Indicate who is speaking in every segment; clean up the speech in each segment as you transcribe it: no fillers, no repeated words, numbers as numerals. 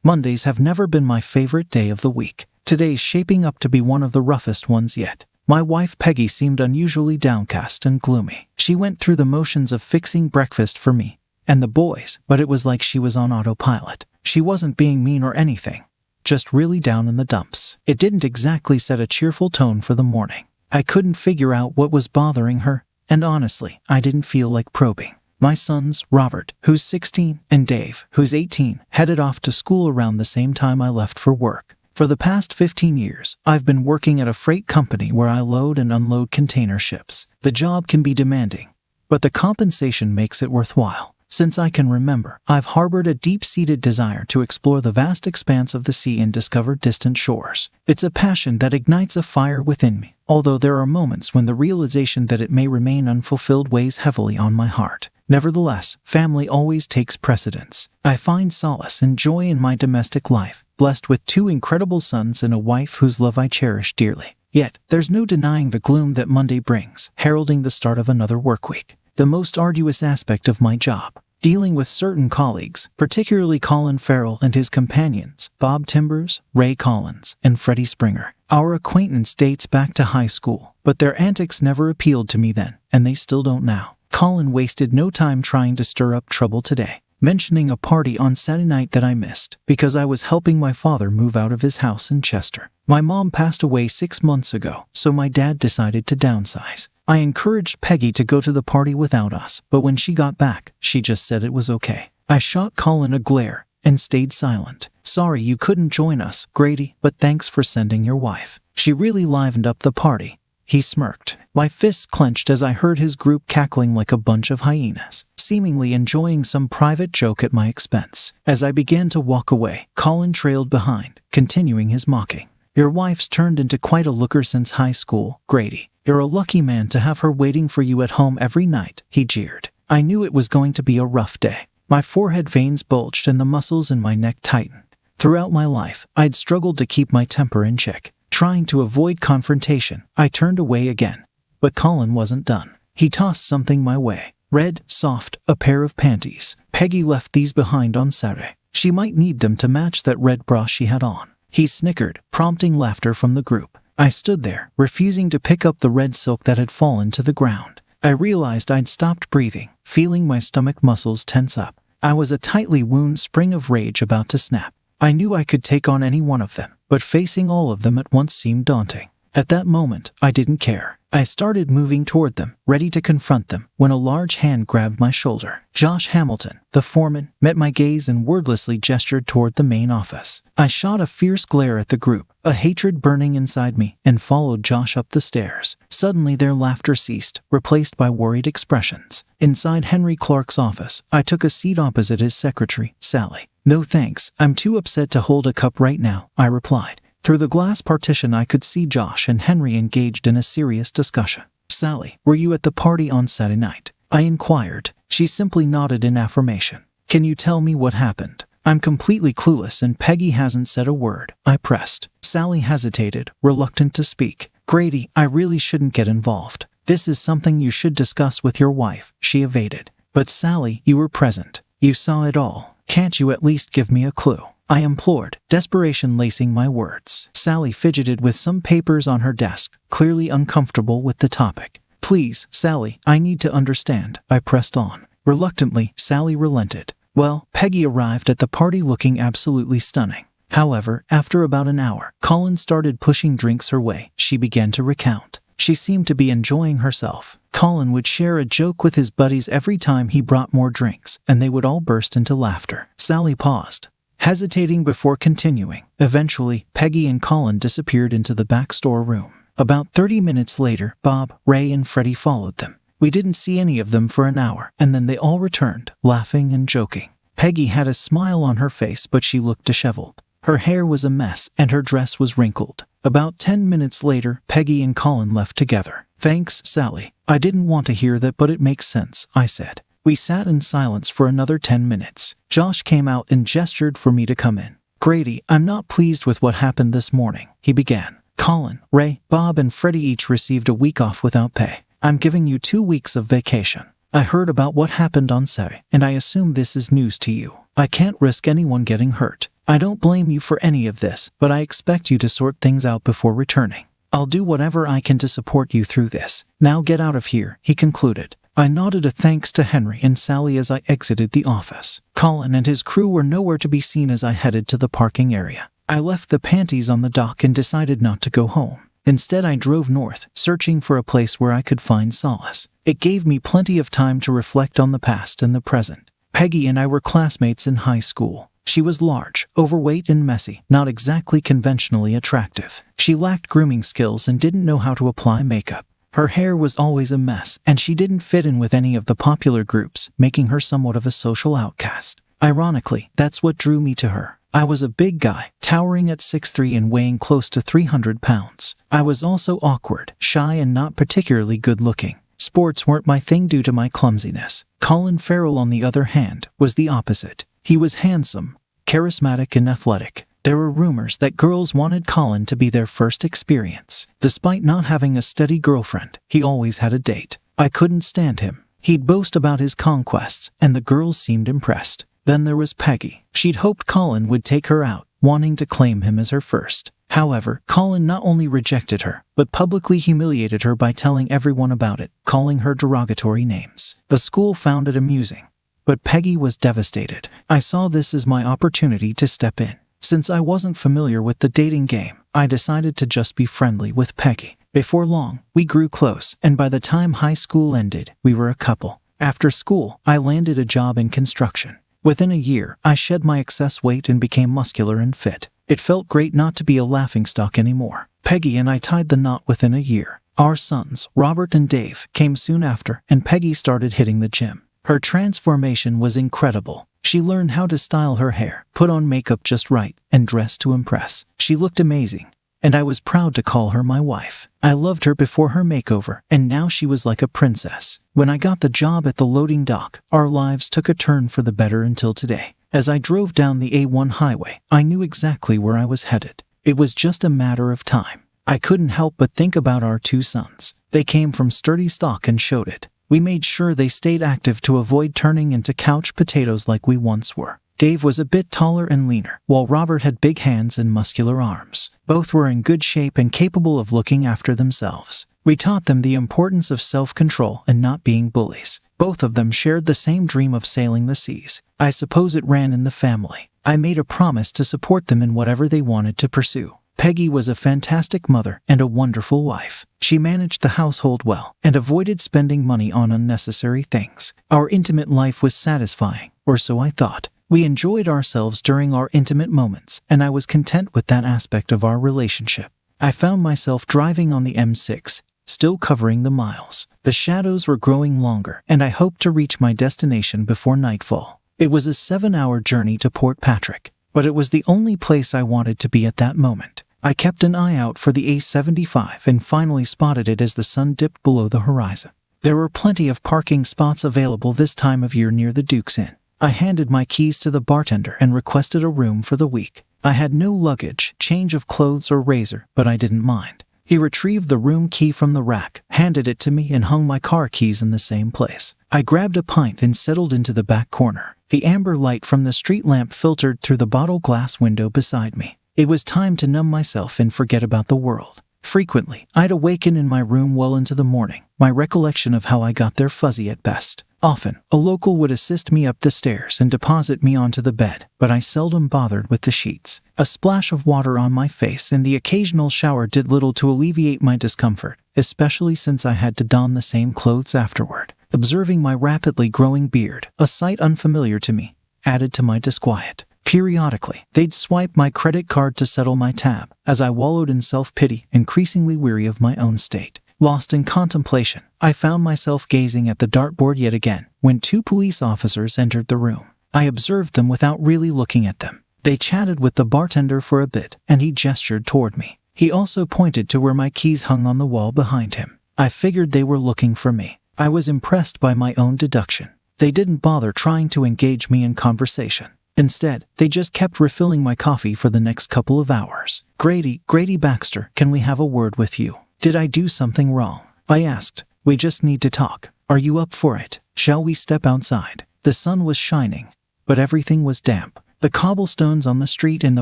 Speaker 1: Mondays have never been my favorite day of the week. Today's shaping up to be one of the roughest ones yet. My wife Peggy seemed unusually downcast and gloomy. She went through the motions of fixing breakfast for me and the boys, but it was like she was on autopilot. She wasn't being mean or anything, just really down in the dumps. It didn't exactly set a cheerful tone for the morning. I couldn't figure out what was bothering her, and honestly, I didn't feel like probing. My sons, Robert, who's 16, and Dave, who's 18, headed off to school around the same time I left for work. For the past 15 years, I've been working at a freight company where I load and unload container ships. The job can be demanding, but the compensation makes it worthwhile. Since I can remember, I've harbored a deep-seated desire to explore the vast expanse of the sea and discover distant shores. It's a passion that ignites a fire within me, although there are moments when the realization that it may remain unfulfilled weighs heavily on my heart. Nevertheless, family always takes precedence. I find solace and joy in my domestic life, blessed with 2 incredible sons and a wife whose love I cherish dearly. Yet, there's no denying the gloom that Monday brings, heralding the start of another work week. The most arduous aspect of my job, dealing with certain colleagues, particularly Colin Farrell and his companions, Bob Timbers, Ray Collins, and Freddie Springer. Our acquaintance dates back to high school, but their antics never appealed to me then, and they still don't now. Colin wasted no time trying to stir up trouble today, mentioning a party on Saturday night that I missed because I was helping my father move out of his house in Chester. My mom passed away 6 months ago, so my dad decided to downsize. I encouraged Peggy to go to the party without us, but when she got back, she just said it was okay. I shot Colin a glare and stayed silent. Sorry you couldn't join us, Grady, but thanks for sending your wife. She really livened up the party. He smirked. My fists clenched as I heard his group cackling like a bunch of hyenas, seemingly enjoying some private joke at my expense. As I began to walk away, Colin trailed behind, continuing his mocking. Your wife's turned into quite a looker since high school, Grady. You're a lucky man to have her waiting for you at home every night, he jeered. I knew it was going to be a rough day. My forehead veins bulged and the muscles in my neck tightened. Throughout my life, I'd struggled to keep my temper in check. Trying to avoid confrontation, I turned away again. But Colin wasn't done. He tossed something my way. Red, soft, a pair of panties. Peggy left these behind on Saturday. She might need them to match that red bra she had on. He snickered, prompting laughter from the group. I stood there, refusing to pick up the red silk that had fallen to the ground. I realized I'd stopped breathing, feeling my stomach muscles tense up. I was a tightly wound spring of rage about to snap. I knew I could take on any one of them, but facing all of them at once seemed daunting. At that moment, I didn't care. I started moving toward them, ready to confront them, when a large hand grabbed my shoulder. Josh Hamilton, the foreman, met my gaze and wordlessly gestured toward the main office. I shot a fierce glare at the group, a hatred burning inside me, and followed Josh up the stairs. Suddenly their laughter ceased, replaced by worried expressions. Inside Henry Clark's office, I took a seat opposite his secretary, Sally. No thanks, I'm too upset to hold a cup right now, I replied. Through the glass partition I could see Josh and Henry engaged in a serious discussion. Sally, were you at the party on Saturday night? I inquired. She simply nodded in affirmation. Can you tell me what happened? I'm completely clueless and Peggy hasn't said a word, I pressed. Sally hesitated, reluctant to speak. Grady, I really shouldn't get involved. This is something you should discuss with your wife, she evaded. But Sally, you were present. You saw it all. Can't you at least give me a clue? I implored, desperation lacing my words. Sally fidgeted with some papers on her desk, clearly uncomfortable with the topic. Please, Sally, I need to understand, I pressed on. Reluctantly, Sally relented. Well, Peggy arrived at the party looking absolutely stunning. However, after about an hour, Colin started pushing drinks her way. She began to recount. She seemed to be enjoying herself. Colin would share a joke with his buddies every time he brought more drinks, and they would all burst into laughter. Sally paused, hesitating before continuing. Eventually, Peggy and Colin disappeared into the back storeroom. About 30 minutes later, Bob, Ray, and Freddie followed them. We didn't see any of them for an hour, and then they all returned, laughing and joking. Peggy had a smile on her face, but she looked disheveled. Her hair was a mess, and her dress was wrinkled. About 10 minutes later, Peggy and Colin left together. Thanks, Sally. I didn't want to hear that, but it makes sense, I said. We sat in silence for another 10 minutes. Josh came out and gestured for me to come in. Grady, I'm not pleased with what happened this morning, he began. Colin, Ray, Bob, and Freddie each received a week off without pay. I'm giving you 2 weeks of vacation. I heard about what happened on Saturday, and I assume this is news to you. I can't risk anyone getting hurt. I don't blame you for any of this, but I expect you to sort things out before returning. I'll do whatever I can to support you through this. Now get out of here," he concluded. I nodded a thanks to Henry and Sally as I exited the office. Colin and his crew were nowhere to be seen as I headed to the parking area. I left the panties on the dock and decided not to go home. Instead, I drove north, searching for a place where I could find solace. It gave me plenty of time to reflect on the past and the present. Peggy and I were classmates in high school. She was large, overweight and messy, not exactly conventionally attractive. She lacked grooming skills and didn't know how to apply makeup. Her hair was always a mess, and she didn't fit in with any of the popular groups, making her somewhat of a social outcast. Ironically, that's what drew me to her. I was a big guy, towering at 6'3" and weighing close to 300 pounds. I was also awkward, shy, and not particularly good-looking. Sports weren't my thing due to my clumsiness. Colin Farrell, on the other hand, was the opposite. He was handsome, charismatic, and athletic. There were rumors that girls wanted Colin to be their first experience. Despite not having a steady girlfriend, he always had a date. I couldn't stand him. He'd boast about his conquests, and the girls seemed impressed. Then there was Peggy. She'd hoped Colin would take her out, wanting to claim him as her first. However, Colin not only rejected her, but publicly humiliated her by telling everyone about it, calling her derogatory names. The school found it amusing, but Peggy was devastated. I saw this as my opportunity to step in. Since I wasn't familiar with the dating game, I decided to just be friendly with Peggy. Before long, we grew close, and by the time high school ended, we were a couple. After school, I landed a job in construction. Within a year, I shed my excess weight and became muscular and fit. It felt great not to be a laughingstock anymore. Peggy and I tied the knot within a year. Our sons, Robert and Dave, came soon after, and Peggy started hitting the gym. Her transformation was incredible. She learned how to style her hair, put on makeup just right, and dress to impress. She looked amazing, and I was proud to call her my wife. I loved her before her makeover, and now she was like a princess. When I got the job at the loading dock, our lives took a turn for the better until today. As I drove down the A1 highway, I knew exactly where I was headed. It was just a matter of time. I couldn't help but think about our two sons. They came from sturdy stock and showed it. We made sure they stayed active to avoid turning into couch potatoes like we once were. Dave was a bit taller and leaner, while Robert had big hands and muscular arms. Both were in good shape and capable of looking after themselves. We taught them the importance of self-control and not being bullies. Both of them shared the same dream of sailing the seas. I suppose it ran in the family. I made a promise to support them in whatever they wanted to pursue. Peggy was a fantastic mother and a wonderful wife. She managed the household well and avoided spending money on unnecessary things. Our intimate life was satisfying, or so I thought. We enjoyed ourselves during our intimate moments, and I was content with that aspect of our relationship. I found myself driving on the M6, still covering the miles. The shadows were growing longer, and I hoped to reach my destination before nightfall. It was a 7-hour journey to Port Patrick, but it was the only place I wanted to be at that moment. I kept an eye out for the A75 and finally spotted it as the sun dipped below the horizon. There were plenty of parking spots available this time of year near the Duke's Inn. I handed my keys to the bartender and requested a room for the week. I had no luggage, change of clothes, or razor, but I didn't mind. He retrieved the room key from the rack, handed it to me, and hung my car keys in the same place. I grabbed a pint and settled into the back corner. The amber light from the street lamp filtered through the bottle glass window beside me. It was time to numb myself and forget about the world. Frequently, I'd awaken in my room well into the morning, my recollection of how I got there fuzzy at best. Often, a local would assist me up the stairs and deposit me onto the bed, but I seldom bothered with the sheets. A splash of water on my face and the occasional shower did little to alleviate my discomfort, especially since I had to don the same clothes afterward. Observing my rapidly growing beard, a sight unfamiliar to me, added to my disquiet. Periodically, they'd swipe my credit card to settle my tab, as I wallowed in self-pity, increasingly weary of my own state. Lost in contemplation, I found myself gazing at the dartboard yet again, when 2 police officers entered the room. I observed them without really looking at them. They chatted with the bartender for a bit, and he gestured toward me. He also pointed to where my keys hung on the wall behind him. I figured they were looking for me. I was impressed by my own deduction. They didn't bother trying to engage me in conversation. Instead, they just kept refilling my coffee for the next couple of hours. Grady Baxter, can we have a word with you? Did I do something wrong? I asked. We just need to talk. Are you up for it? Shall we step outside? The sun was shining, but everything was damp. The cobblestones on the street and the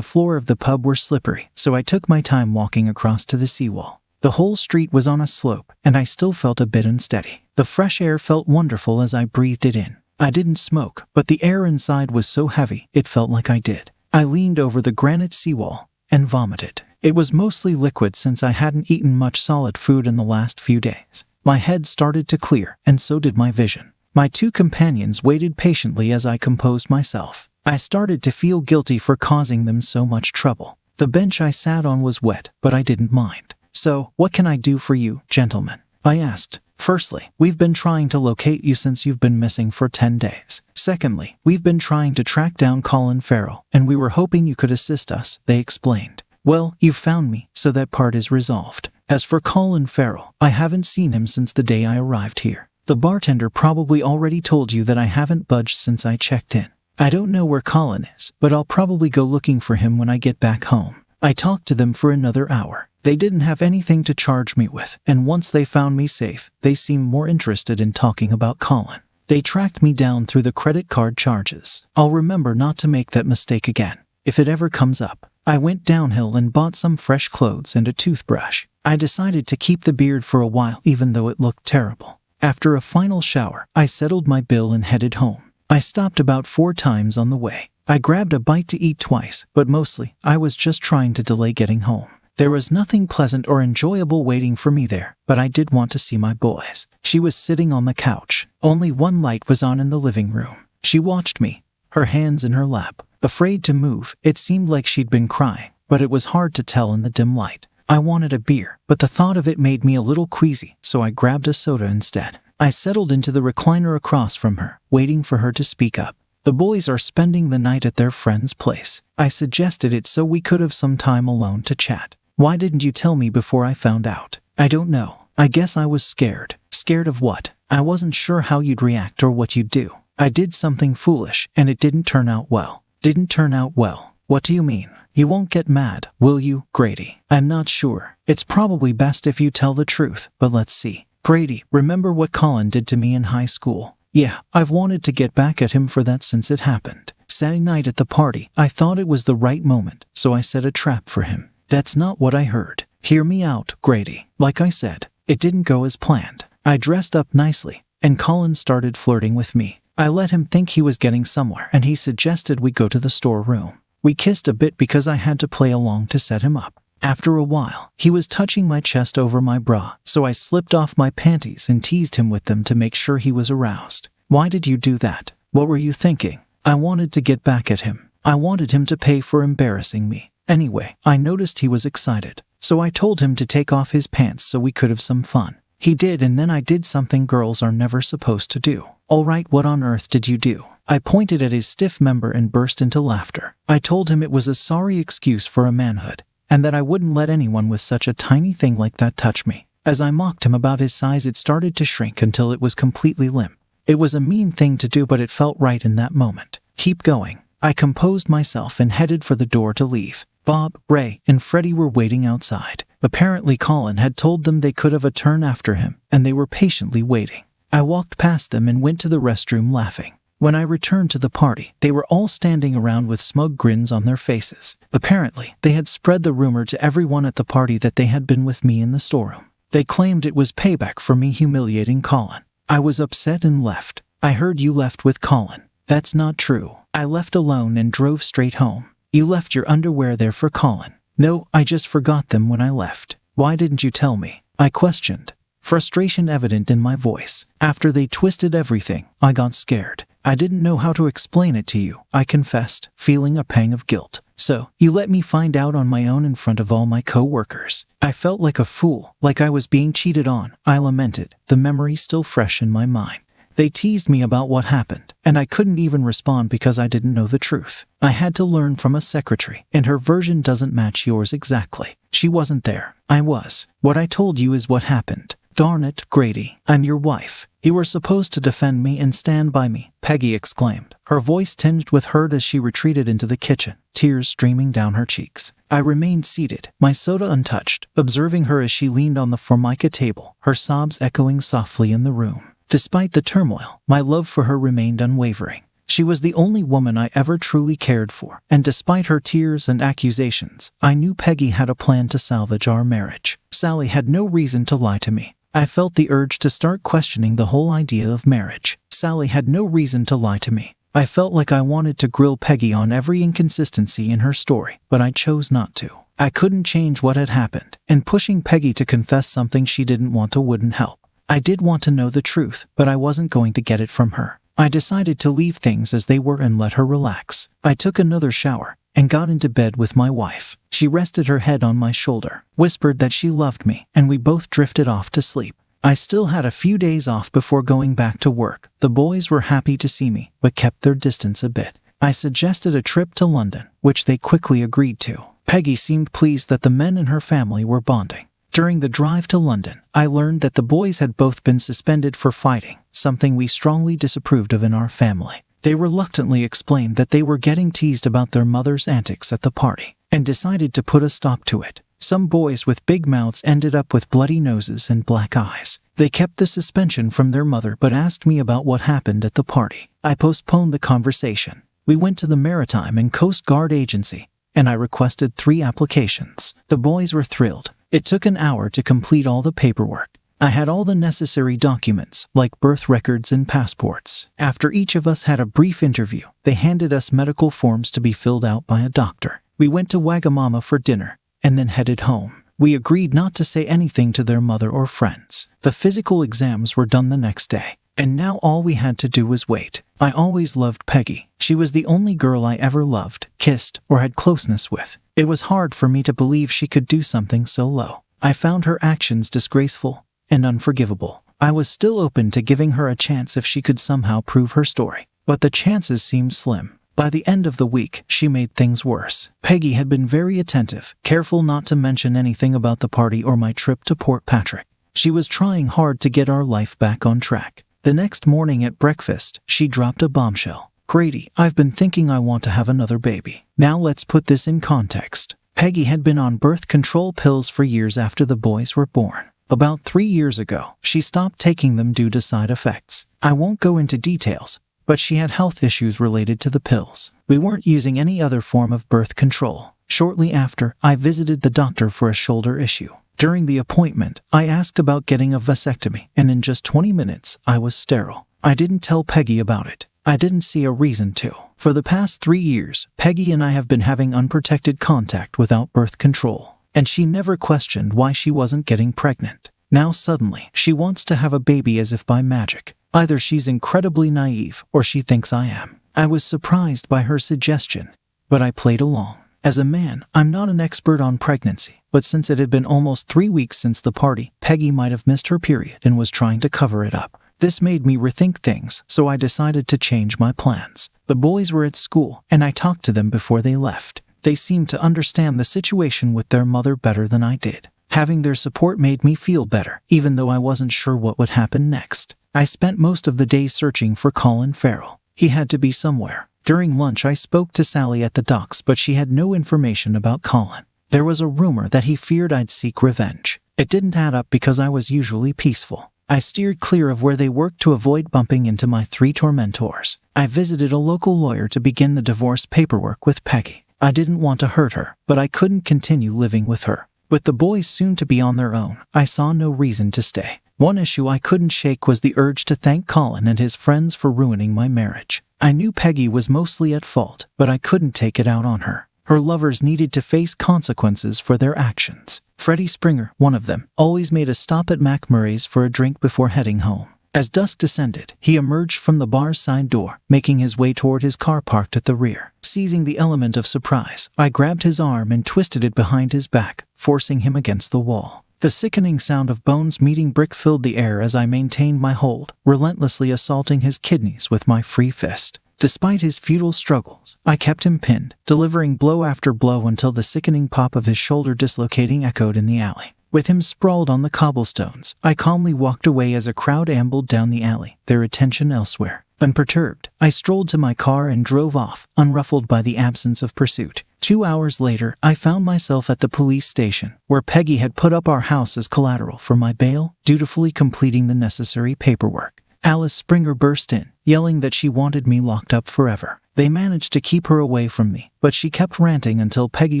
Speaker 1: floor of the pub were slippery, so I took my time walking across to the seawall. The whole street was on a slope, and I still felt a bit unsteady. The fresh air felt wonderful as I breathed it in. I didn't smoke, but the air inside was so heavy, it felt like I did. I leaned over the granite seawall and vomited. It was mostly liquid since I hadn't eaten much solid food in the last few days. My head started to clear, and so did my vision. My two companions waited patiently as I composed myself. I started to feel guilty for causing them so much trouble. The bench I sat on was wet, but I didn't mind. "So, what can I do for you, gentlemen?" I asked. "Firstly, we've been trying to locate you since you've been missing for 10 days. Secondly, we've been trying to track down Colin Farrell, and we were hoping you could assist us," they explained. "Well, you've found me, so that part is resolved. As for Colin Farrell, I haven't seen him since the day I arrived here. The bartender probably already told you that I haven't budged since I checked in. I don't know where Colin is, but I'll probably go looking for him when I get back home." I talked to them for another hour. They didn't have anything to charge me with, and once they found me safe, they seemed more interested in talking about Colin. They tracked me down through the credit card charges. I'll remember not to make that mistake again, if it ever comes up. I went downhill and bought some fresh clothes and a toothbrush. I decided to keep the beard for a while even though it looked terrible. After a final shower, I settled my bill and headed home. I stopped about 4 times on the way. I grabbed a bite to eat twice, but mostly, I was just trying to delay getting home. There was nothing pleasant or enjoyable waiting for me there, but I did want to see my boys. She was sitting on the couch. Only one light was on in the living room. She watched me, her hands in her lap. Afraid to move, it seemed like she'd been crying, but it was hard to tell in the dim light. I wanted a beer, but the thought of it made me a little queasy, so I grabbed a soda instead. I settled into the recliner across from her, waiting for her to speak up. "The boys are spending the night at their friend's place. I suggested it so we could have some time alone to chat. Why didn't you tell me before I found out?" "I don't know. I guess I was scared." "Scared of what?" "I wasn't sure how you'd react or what you'd do. I did something foolish, and it didn't turn out well." "Didn't turn out well? What do you mean?" "You won't get mad, will you, Grady?" "I'm not sure. It's probably best if you tell the truth, but let's see." "Grady, remember what Colin did to me in high school?" "Yeah, I've wanted to get back at him for that since it happened. Saturday night at the party, I thought it was the right moment, so I set a trap for him." "That's not what I heard. Hear me out, Grady. Like I said, it didn't go as planned. I dressed up nicely, and Colin started flirting with me. I let him think he was getting somewhere, and he suggested we go to the storeroom. We kissed a bit because I had to play along to set him up. After a while, he was touching my chest over my bra, so I slipped off my panties and teased him with them to make sure he was aroused." "Why did you do that? What were you thinking?" "I wanted to get back at him. I wanted him to pay for embarrassing me. Anyway, I noticed he was excited, so I told him to take off his pants so we could have some fun. He did, and then I did something girls are never supposed to do." "All right, what on earth did you do?" I pointed at his stiff member and burst into laughter. I told him it was a sorry excuse for a manhood, and that I wouldn't let anyone with such a tiny thing like that touch me. As I mocked him about his size, it started to shrink until it was completely limp. It was a mean thing to do, but it felt right in that moment. "Keep going." I composed myself and headed for the door to leave. Bob, Ray, and Freddie were waiting outside. Apparently Colin had told them they could have a turn after him, and they were patiently waiting. I walked past them and went to the restroom laughing. When I returned to the party, they were all standing around with smug grins on their faces. Apparently, they had spread the rumor to everyone at the party that they had been with me in the storeroom. They claimed it was payback for me humiliating Colin. I was upset and left. "I heard you left with Colin." "That's not true. I left alone and drove straight home." "You left your underwear there for Colin." "No, I just forgot them when I left." "Why didn't you tell me?" I questioned, frustration evident in my voice. "After they twisted everything, I got scared. I didn't know how to explain it to you," I confessed, feeling a pang of guilt. "So, you let me find out on my own in front of all my co-workers." I felt like a fool, like I was being cheated on. I lamented, the memory still fresh in my mind. They teased me about what happened, and I couldn't even respond because I didn't know the truth. I had to learn from a secretary, and her version doesn't match yours exactly. She wasn't there. I was. What I told you is what happened. "Darn it, Grady. I'm your wife. You were supposed to defend me and stand by me," Peggy exclaimed, her voice tinged with hurt as she retreated into the kitchen, tears streaming down her cheeks. I remained seated, my soda untouched, observing her as she leaned on the formica table, her sobs echoing softly in the room. Despite the turmoil, my love for her remained unwavering. She was the only woman I ever truly cared for, and despite her tears and accusations, I knew Peggy had a plan to salvage our marriage. Sally had no reason to lie to me. I felt the urge to start questioning the whole idea of marriage. Sally had no reason to lie to me. I felt like I wanted to grill Peggy on every inconsistency in her story, but I chose not to. I couldn't change what had happened, and pushing Peggy to confess something she didn't want to wouldn't help. I did want to know the truth, but I wasn't going to get it from her. I decided to leave things as they were and let her relax. I took another shower and got into bed with my wife. She rested her head on my shoulder, whispered that she loved me, and we both drifted off to sleep. I still had a few days off before going back to work. The boys were happy to see me, but kept their distance a bit. I suggested a trip to London, which they quickly agreed to. Peggy seemed pleased that the men in her family were bonding. During the drive to London, I learned that the boys had both been suspended for fighting, something we strongly disapproved of in our family. They reluctantly explained that they were getting teased about their mother's antics at the party, and decided to put a stop to it. Some boys with big mouths ended up with bloody noses and black eyes. They kept the suspension from their mother but asked me about what happened at the party. I postponed the conversation. We went to the Maritime and Coast Guard Agency, and I requested 3 applications. The boys were thrilled. It took an hour to complete all the paperwork. I had all the necessary documents, like birth records and passports. After each of us had a brief interview, they handed us medical forms to be filled out by a doctor. We went to Wagamama for dinner, and then headed home. We agreed not to say anything to their mother or friends. The physical exams were done the next day, and now all we had to do was wait. I always loved Peggy. She was the only girl I ever loved, kissed, or had closeness with. It was hard for me to believe she could do something so low. I found her actions disgraceful and unforgivable. I was still open to giving her a chance if she could somehow prove her story, but the chances seemed slim. By the end of the week, she made things worse. Peggy had been very attentive, careful not to mention anything about the party or my trip to Port Patrick. She was trying hard to get our life back on track. The next morning at breakfast, she dropped a bombshell. "Grady, I've been thinking I want to have another baby." Now let's put this in context. Peggy had been on birth control pills for years after the boys were born. About 3 years ago, she stopped taking them due to side effects. I won't go into details, but she had health issues related to the pills. We weren't using any other form of birth control. Shortly after, I visited the doctor for a shoulder issue. During the appointment, I asked about getting a vasectomy, and in just 20 minutes, I was sterile. I didn't tell Peggy about it. I didn't see a reason to. For the past 3 years, Peggy and I have been having unprotected contact without birth control, and she never questioned why she wasn't getting pregnant. Now suddenly, she wants to have a baby as if by magic. Either she's incredibly naive, or she thinks I am. I was surprised by her suggestion, but I played along. As a man, I'm not an expert on pregnancy, but since it had been almost 3 weeks since the party, Peggy might have missed her period and was trying to cover it up. This made me rethink things, so I decided to change my plans. The boys were at school, and I talked to them before they left. They seemed to understand the situation with their mother better than I did. Having their support made me feel better, even though I wasn't sure what would happen next. I spent most of the day searching for Colin Farrell. He had to be somewhere. During lunch, I spoke to Sally at the docks, but she had no information about Colin. There was a rumor that he feared I'd seek revenge. It didn't add up because I was usually peaceful. I steered clear of where they worked to avoid bumping into my 3 tormentors. I visited a local lawyer to begin the divorce paperwork with Peggy. I didn't want to hurt her, but I couldn't continue living with her. With the boys soon to be on their own, I saw no reason to stay. One issue I couldn't shake was the urge to thank Colin and his friends for ruining my marriage. I knew Peggy was mostly at fault, but I couldn't take it out on her. Her lovers needed to face consequences for their actions. Freddie Springer, one of them, always made a stop at McMurray's for a drink before heading home. As dusk descended, he emerged from the bar's side door, making his way toward his car parked at the rear. Seizing the element of surprise, I grabbed his arm and twisted it behind his back, forcing him against the wall. The sickening sound of bones meeting brick filled the air as I maintained my hold, relentlessly assaulting his kidneys with my free fist. Despite his futile struggles, I kept him pinned, delivering blow after blow until the sickening pop of his shoulder dislocating echoed in the alley. With him sprawled on the cobblestones, I calmly walked away as a crowd ambled down the alley, their attention elsewhere. Unperturbed, I strolled to my car and drove off, unruffled by the absence of pursuit. 2 hours later, I found myself at the police station, where Peggy had put up our house as collateral for my bail, dutifully completing the necessary paperwork. Alice Springer burst in, yelling that she wanted me locked up forever. They managed to keep her away from me, but she kept ranting until Peggy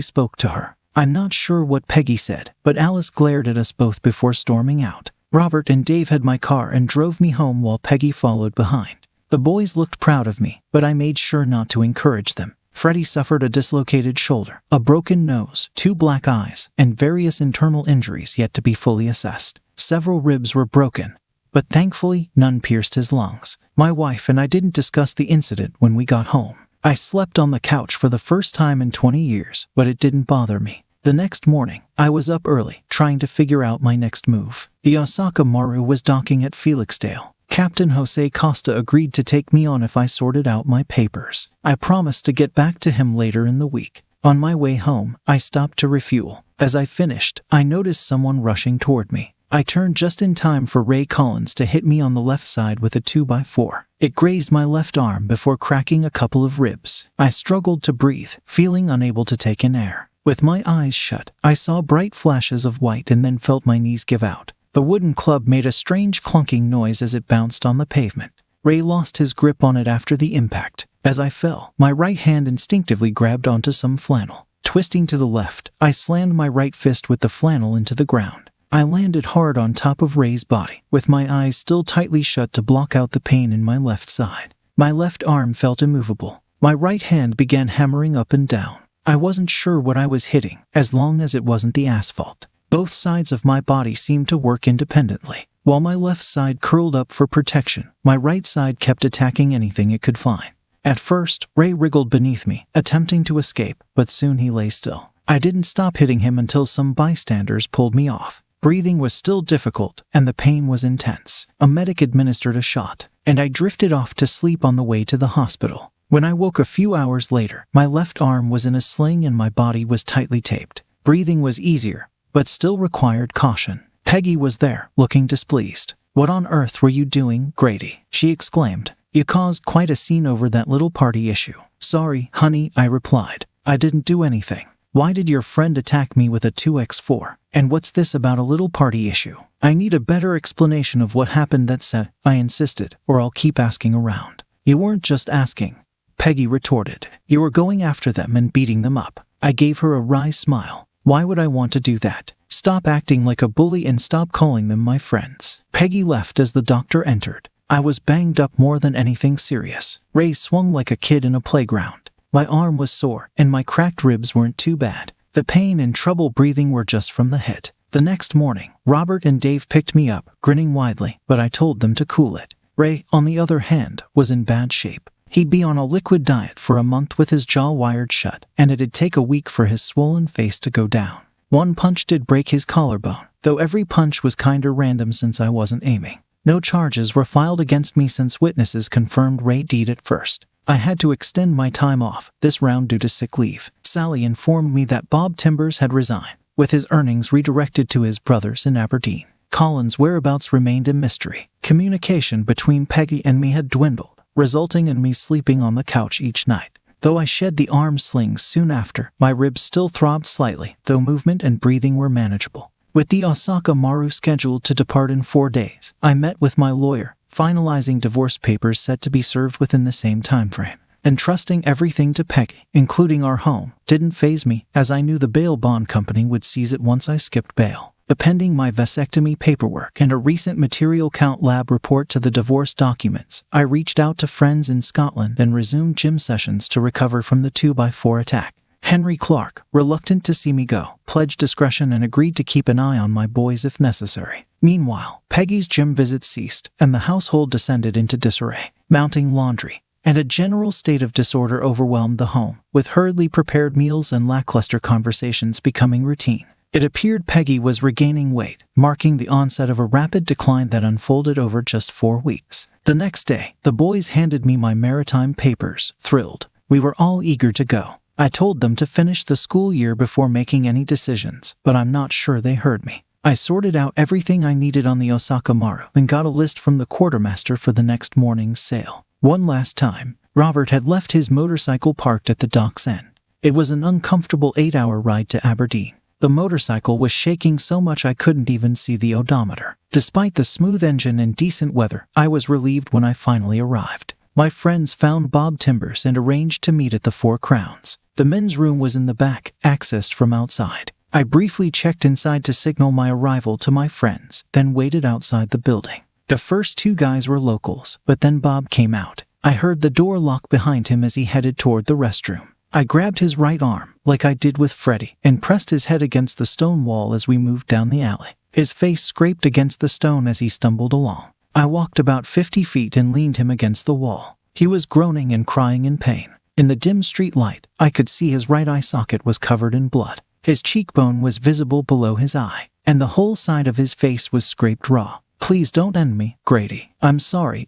Speaker 1: spoke to her. I'm not sure what Peggy said, but Alice glared at us both before storming out. Robert and Dave had my car and drove me home while Peggy followed behind. The boys looked proud of me, but I made sure not to encourage them. Freddie suffered a dislocated shoulder, a broken nose, 2 black eyes, and various internal injuries yet to be fully assessed. Several ribs were broken, but thankfully none pierced his lungs. My wife and I didn't discuss the incident when we got home. I slept on the couch for the first time in 20 years, but it didn't bother me. The next morning, I was up early, trying to figure out my next move. The Osaka Maru was docking at Felixdale. Captain Jose Costa agreed to take me on if I sorted out my papers. I promised to get back to him later in the week. On my way home, I stopped to refuel. As I finished, I noticed someone rushing toward me. I turned just in time for Ray Collins to hit me on the left side with a 2x4. It grazed my left arm before cracking a couple of ribs. I struggled to breathe, feeling unable to take in air. With my eyes shut, I saw bright flashes of white and then felt my knees give out. The wooden club made a strange clunking noise as it bounced on the pavement. Ray lost his grip on it after the impact. As I fell, my right hand instinctively grabbed onto some flannel. Twisting to the left, I slammed my right fist with the flannel into the ground. I landed hard on top of Ray's body, with my eyes still tightly shut to block out the pain in my left side. My left arm felt immovable. My right hand began hammering up and down. I wasn't sure what I was hitting, as long as it wasn't the asphalt. Both sides of my body seemed to work independently. While my left side curled up for protection, my right side kept attacking anything it could find. At first, Ray wriggled beneath me, attempting to escape, but soon he lay still. I didn't stop hitting him until some bystanders pulled me off. Breathing was still difficult, and the pain was intense. A medic administered a shot, and I drifted off to sleep on the way to the hospital. When I woke a few hours later, my left arm was in a sling and my body was tightly taped. Breathing was easier, but still required caution. Peggy was there, looking displeased. "What on earth were you doing, Grady?" she exclaimed. "You caused quite a scene over that little party issue." "Sorry, honey," I replied. "I didn't do anything. Why did your friend attack me with a 2x4? And what's this about a little party issue? I need a better explanation of what happened that set," I insisted, "or I'll keep asking around." "You weren't just asking," Peggy retorted. "You were going after them and beating them up." I gave her a wry smile. "Why would I want to do that? Stop acting like a bully and stop calling them my friends." Peggy left as the doctor entered. I was banged up more than anything serious. Ray swung like a kid in a playground. My arm was sore, and my cracked ribs weren't too bad. The pain and trouble breathing were just from the hit. The next morning, Robert and Dave picked me up, grinning widely, but I told them to cool it. Ray, on the other hand, was in bad shape. He'd be on a liquid diet for a month with his jaw wired shut, and it'd take a week for his swollen face to go down. One punch did break his collarbone, though every punch was kinda random since I wasn't aiming. No charges were filed against me since witnesses confirmed Ray did at first. I had to extend my time off, this round due to sick leave. Sally informed me that Bob Timbers had resigned, with his earnings redirected to his brothers in Aberdeen. Colin's whereabouts remained a mystery. Communication between Peggy and me had dwindled, resulting in me sleeping on the couch each night. Though I shed the arm slings soon after, my ribs still throbbed slightly, though movement and breathing were manageable. With the Osaka Maru scheduled to depart in 4 days, I met with my lawyer, finalizing divorce papers set to be served within the same time frame. Entrusting everything to Peggy, including our home, didn't faze me, as I knew the bail bond company would seize it once I skipped bail. Appending my vasectomy paperwork and a recent material count lab report to the divorce documents, I reached out to friends in Scotland and resumed gym sessions to recover from the 2x4 attack. Henry Clark, reluctant to see me go, pledged discretion and agreed to keep an eye on my boys if necessary. Meanwhile, Peggy's gym visits ceased, and the household descended into disarray. Mounting laundry and a general state of disorder overwhelmed the home, with hurriedly prepared meals and lackluster conversations becoming routine. It appeared Peggy was regaining weight, marking the onset of a rapid decline that unfolded over just 4 weeks. The next day, the boys handed me my maritime papers, thrilled. We were all eager to go. I told them to finish the school year before making any decisions, but I'm not sure they heard me. I sorted out everything I needed on the Osaka Maru and got a list from the quartermaster for the next morning's sail. One last time, Robert had left his motorcycle parked at the dock's end. It was an uncomfortable 8-hour ride to Aberdeen. The motorcycle was shaking so much I couldn't even see the odometer. Despite the smooth engine and decent weather, I was relieved when I finally arrived. My friends found Bob Timbers and arranged to meet at the Four Crowns. The men's room was in the back, accessed from outside. I briefly checked inside to signal my arrival to my friends, then waited outside the building. The first two guys were locals, but then Bob came out. I heard the door lock behind him as he headed toward the restroom. I grabbed his right arm, like I did with Freddie, and pressed his head against the stone wall as we moved down the alley. His face scraped against the stone as he stumbled along. I walked about 50 feet and leaned him against the wall. He was groaning and crying in pain. In the dim street light, I could see his right eye socket was covered in blood. His cheekbone was visible below his eye, and the whole side of his face was scraped raw. "Please don't end me, Grady. I'm sorry,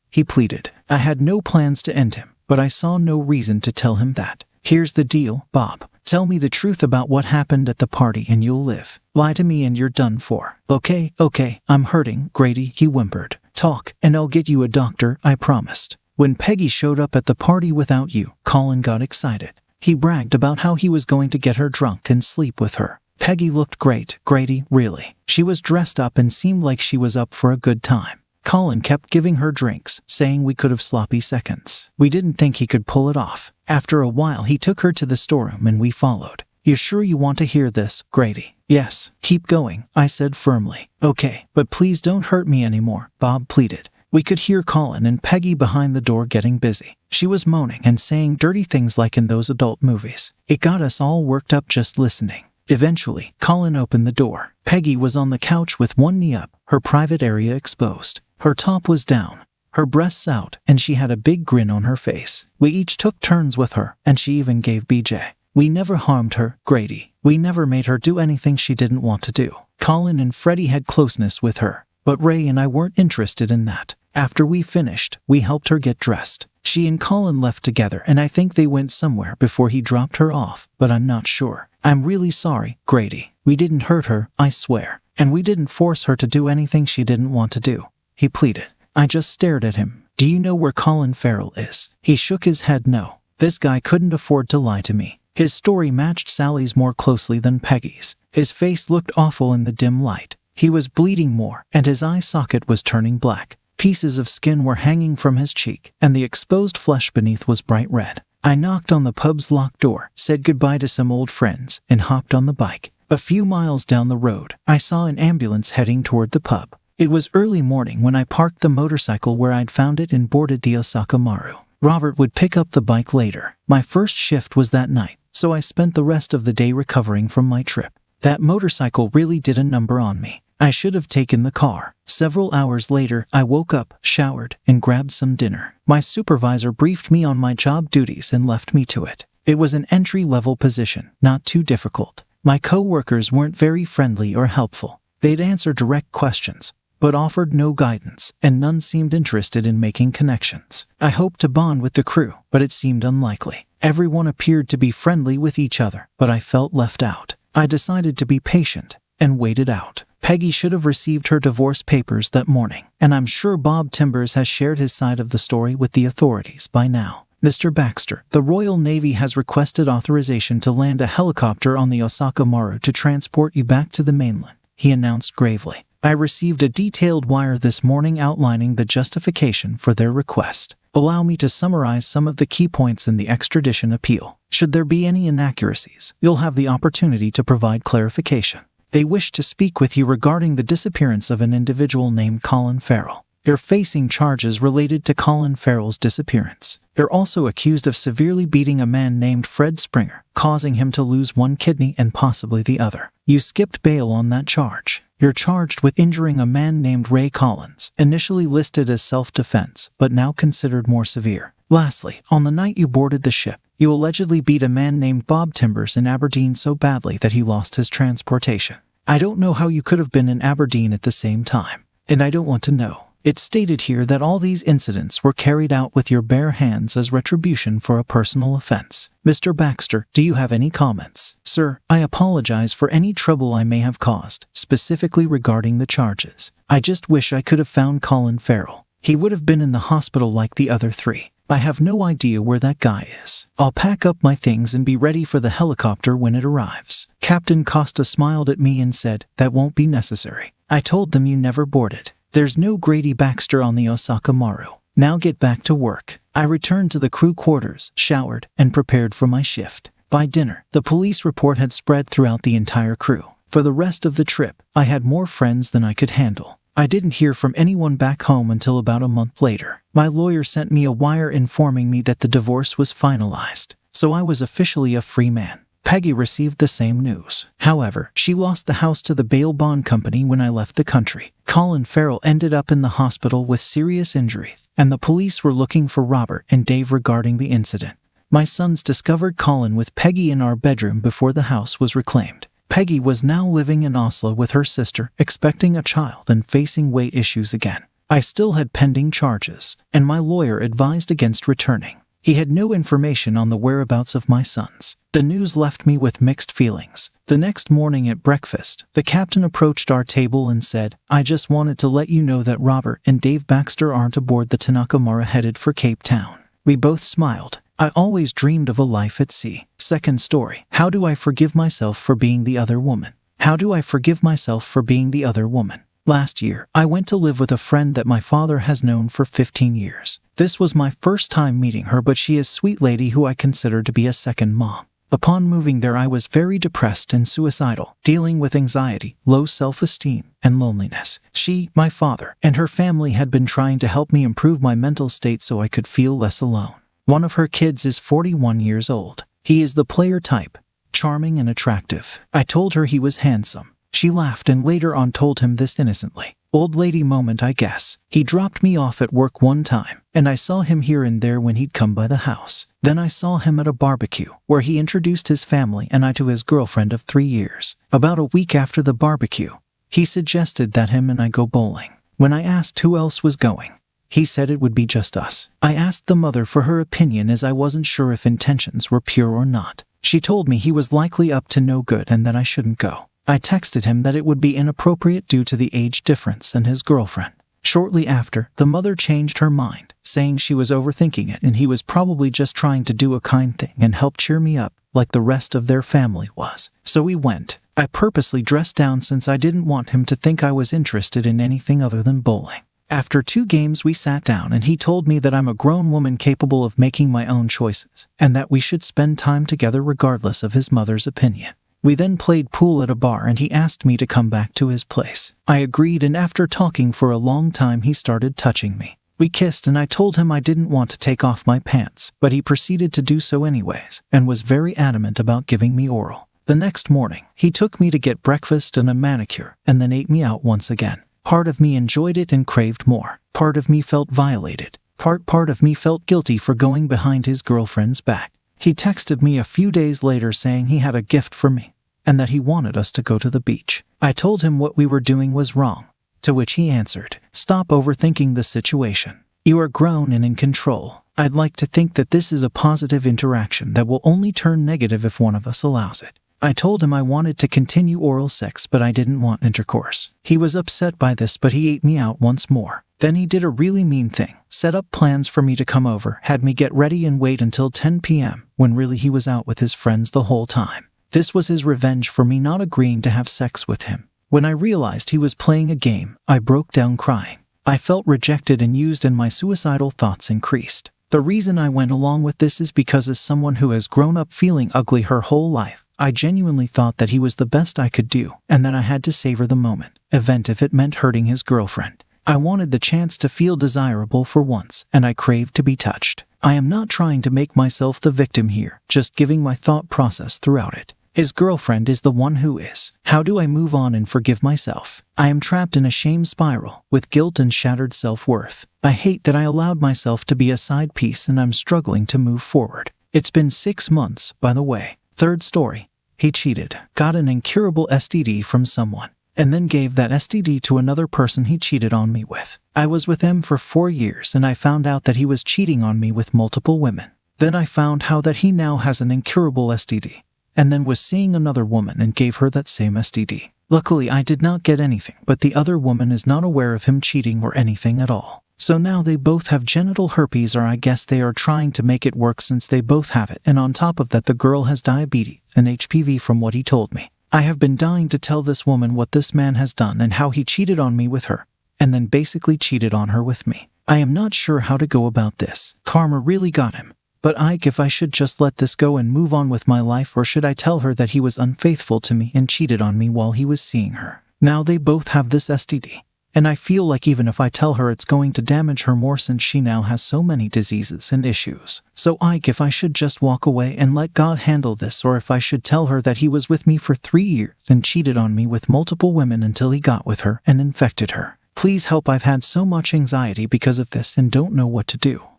Speaker 1: he pleaded. I had no plans to end him, but I saw no reason to tell him that. "Here's the deal, Bob. Tell me the truth about what happened at the party and you'll live. Lie to me and you're done for." Okay, I'm hurting, Grady," he whimpered. "Talk, and I'll get you a doctor, I promised." When Peggy showed up at the party without you, Colin got excited. He bragged about how he was going to get her drunk and sleep with her. Peggy looked great, Grady, really. She was dressed up and seemed like she was up for a good time. Colin kept giving her drinks, saying we could have sloppy seconds. We didn't think he could pull it off. After a while he took her to the storeroom and we followed. "You sure you want to hear this, Grady?" "Yes, keep going," I said firmly. "Okay, but please don't hurt me anymore," Bob pleaded. We could hear Colin and Peggy behind the door getting busy. She was moaning and saying dirty things like in those adult movies. It got us all worked up just listening. Eventually, Colin opened the door. Peggy was on the couch with one knee up, her private area exposed. Her top was down, her breasts out, and she had a big grin on her face. We each took turns with her, and she even gave BJ. We never harmed her, Grady. We never made her do anything she didn't want to do. Colin and Freddie had closeness with her, but Ray and I weren't interested in that. After we finished, we helped her get dressed. She and Colin left together, and I think they went somewhere before he dropped her off, but I'm not sure. "I'm really sorry, Grady. We didn't hurt her, I swear. And we didn't force her to do anything she didn't want to do," he pleaded. I just stared at him. "Do you know where Colin Farrell is?" He shook his head no. This guy couldn't afford to lie to me. His story matched Sally's more closely than Peggy's. His face looked awful in the dim light. He was bleeding more, and his eye socket was turning black. Pieces of skin were hanging from his cheek, and the exposed flesh beneath was bright red. I knocked on the pub's locked door, said goodbye to some old friends, and hopped on the bike. A few miles down the road, I saw an ambulance heading toward the pub. It was early morning when I parked the motorcycle where I'd found it and boarded the Osaka Maru. Robert would pick up the bike later. My first shift was that night, so I spent the rest of the day recovering from my trip. That motorcycle really did a number on me. I should have taken the car. Several hours later, I woke up, showered, and grabbed some dinner. My supervisor briefed me on my job duties and left me to it. It was an entry-level position, not too difficult. My co-workers weren't very friendly or helpful. They'd answer direct questions, but offered no guidance, and none seemed interested in making connections. I hoped to bond with the crew, but it seemed unlikely. Everyone appeared to be friendly with each other, but I felt left out. I decided to be patient and waited out. Peggy should have received her divorce papers that morning, and I'm sure Bob Timbers has shared his side of the story with the authorities by now. "Mr. Baxter, the Royal Navy has requested authorization to land a helicopter on the Osaka Maru to transport you back to the mainland," he announced gravely. "I received a detailed wire this morning outlining the justification for their request. Allow me to summarize some of the key points in the extradition appeal. Should there be any inaccuracies, you'll have the opportunity to provide clarification. They wish to speak with you regarding the disappearance of an individual named Colin Farrell. You're facing charges related to Colin Farrell's disappearance. You're also accused of severely beating a man named Fred Springer, causing him to lose one kidney and possibly the other. You skipped bail on that charge. You're charged with injuring a man named Ray Collins, initially listed as self-defense, but now considered more severe. Lastly, on the night you boarded the ship, you allegedly beat a man named Bob Timbers in Aberdeen so badly that he lost his transportation. I don't know how you could have been in Aberdeen at the same time, and I don't want to know. It's stated here that all these incidents were carried out with your bare hands as retribution for a personal offense. Mr. Baxter, do you have any comments?" "Sir, I apologize for any trouble I may have caused, specifically regarding the charges. I just wish I could have found Colin Farrell. He would have been in the hospital like the other three. I have no idea where that guy is. I'll pack up my things and be ready for the helicopter when it arrives." Captain Costa smiled at me and said, "That won't be necessary. I told them you never boarded. There's no Grady Baxter on the Osaka Maru. Now get back to work." I returned to the crew quarters, showered, and prepared for my shift. By dinner, the police report had spread throughout the entire crew. For the rest of the trip, I had more friends than I could handle. I didn't hear from anyone back home until about a month later. My lawyer sent me a wire informing me that the divorce was finalized, so I was officially a free man. Peggy received the same news. However, she lost the house to the bail bond company when I left the country. Colin Farrell ended up in the hospital with serious injuries, and the police were looking for Robert and Dave regarding the incident. My sons discovered Colin with Peggy in our bedroom before the house was reclaimed. Peggy was now living in Oslo with her sister, expecting a child and facing weight issues again. I still had pending charges, and my lawyer advised against returning. He had no information on the whereabouts of my sons. The news left me with mixed feelings. The next morning at breakfast, the captain approached our table and said, "I just wanted to let you know that Robert and Dave Baxter aren't aboard the Tanaka Maru headed for Cape Town." We both smiled. I always dreamed of a life at sea. Second story. How do I forgive myself for being the other woman? How do I forgive myself for being the other woman? Last year, I went to live with a friend that my father has known for 15 years. This was my first time meeting her, but she is a sweet lady who I consider to be a second mom. Upon moving there, I was very depressed and suicidal, dealing with anxiety, low self-esteem, and loneliness. She, my father, and her family had been trying to help me improve my mental state so I could feel less alone. One of her kids is 41 years old. He is the player type, charming and attractive. I told her he was handsome. She laughed and later on told him this innocently. Old lady moment, I guess. He dropped me off at work one time, and I saw him here and there when he'd come by the house. Then I saw him at a barbecue, where he introduced his family and I to his girlfriend of 3 years. About a week after the barbecue, he suggested that him and I go bowling. When I asked who else was going, he said it would be just us. I asked the mother for her opinion as I wasn't sure if intentions were pure or not. She told me he was likely up to no good and that I shouldn't go. I texted him that it would be inappropriate due to the age difference and his girlfriend. Shortly after, the mother changed her mind, saying she was overthinking it and he was probably just trying to do a kind thing and help cheer me up, like the rest of their family was. So we went. I purposely dressed down since I didn't want him to think I was interested in anything other than bowling. After 2 games we sat down and he told me that I'm a grown woman capable of making my own choices, and that we should spend time together regardless of his mother's opinion. We then played pool at a bar and he asked me to come back to his place. I agreed, and after talking for a long time he started touching me. We kissed and I told him I didn't want to take off my pants, but he proceeded to do so anyways, and was very adamant about giving me oral. The next morning, he took me to get breakfast and a manicure, and then ate me out once again. Part of me enjoyed it and craved more. Part of me felt violated. Part of me felt guilty for going behind his girlfriend's back. He texted me a few days later saying he had a gift for me, and that he wanted us to go to the beach. I told him what we were doing was wrong, to which he answered, "Stop overthinking the situation. You are grown and in control. I'd like to think that this is a positive interaction that will only turn negative if one of us allows it." I told him I wanted to continue oral sex, but I didn't want intercourse. He was upset by this, but he ate me out once more. Then he did a really mean thing, set up plans for me to come over, had me get ready and wait until 10 p.m., when really he was out with his friends the whole time. This was his revenge for me not agreeing to have sex with him. When I realized he was playing a game, I broke down crying. I felt rejected and used, and my suicidal thoughts increased. The reason I went along with this is because as someone who has grown up feeling ugly her whole life, I genuinely thought that he was the best I could do, and that I had to savor the moment, event if it meant hurting his girlfriend. I wanted the chance to feel desirable for once, and I craved to be touched. I am not trying to make myself the victim here, just giving my thought process throughout it. His girlfriend is the one who is. How do I move on and forgive myself? I am trapped in a shame spiral, with guilt and shattered self-worth. I hate that I allowed myself to be a side piece, and I'm struggling to move forward. It's been 6 months, by the way. Third story. He cheated, got an incurable STD from someone, and then gave that STD to another person he cheated on me with. I was with him for 4 years, and I found out that he was cheating on me with multiple women. Then I found out that he now has an incurable STD, and then was seeing another woman and gave her that same STD. Luckily, I did not get anything, but the other woman is not aware of him cheating or anything at all. So now they both have genital herpes, or I guess they are trying to make it work since they both have it, and on top of that the girl has diabetes and HPV from what he told me. I have been dying to tell this woman what this man has done and how he cheated on me with her, and then basically cheated on her with me. I am not sure how to go about this. Karma really got him. But Ike, if I should just let this go and move on with my life, or should I tell her that he was unfaithful to me and cheated on me while he was seeing her? Now they both have this STD. And I feel like even if I tell her, it's going to damage her more since she now has so many diseases and issues. So Ike, if I should just walk away and let God handle this, or if I should tell her that he was with me for 3 years and cheated on me with multiple women until he got with her and infected her. Please help, I've had so much anxiety because of this and don't know what to do.